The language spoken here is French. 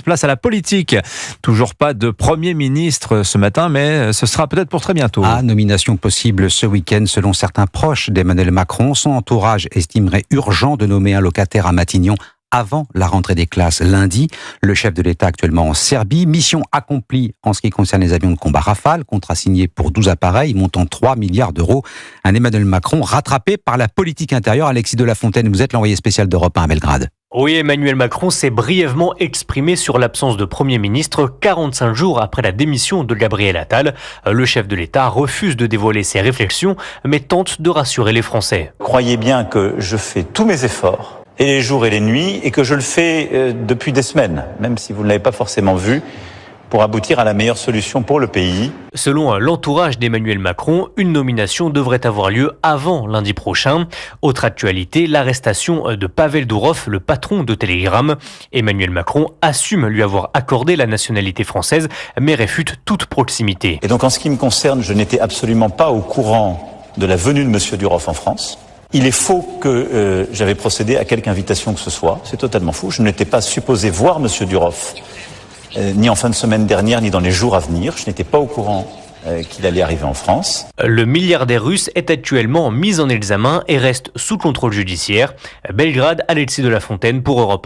Place à la politique. Toujours pas de Premier ministre ce matin, mais ce sera peut-être pour très bientôt. Nomination possible ce week-end selon certains proches d'Emmanuel Macron. Son entourage estimerait urgent de nommer un locataire à Matignon avant la rentrée des classes lundi. Le chef de l'État actuellement en Serbie. Mission accomplie en ce qui concerne les avions de combat Rafale. Contrat signé pour 12 appareils, montant 3 milliards d'euros. Un Emmanuel Macron rattrapé par la politique intérieure. Alexis de la Fontaine, vous êtes l'envoyé spécial d'Europe 1 à Belgrade. Oui, Emmanuel Macron s'est brièvement exprimé sur l'absence de Premier ministre 45 jours après la démission de Gabriel Attal. Le chef de l'État refuse de dévoiler ses réflexions, mais tente de rassurer les Français. Croyez bien que je fais tous mes efforts, et les jours et les nuits, et que je le fais depuis des semaines, même si vous ne l'avez pas forcément vu, pour aboutir à la meilleure solution pour le pays. Selon l'entourage d'Emmanuel Macron, une nomination devrait avoir lieu avant lundi prochain. Autre actualité, l'arrestation de Pavel Dourov, le patron de Telegram. Emmanuel Macron assume lui avoir accordé la nationalité française, mais réfute toute proximité. Et donc en ce qui me concerne, je n'étais absolument pas au courant de la venue de M. Dourov en France. Il est faux que j'avais procédé à quelque invitation que ce soit. C'est totalement faux. Je n'étais pas supposé voir M. Dourov, ni en fin de semaine dernière, ni dans les jours à venir. Je n'étais pas au courant qu'il allait arriver en France. Le milliardaire russe est actuellement mis en examen et reste sous contrôle judiciaire. Belgrade, Alexis de la Fontaine pour Europe 1.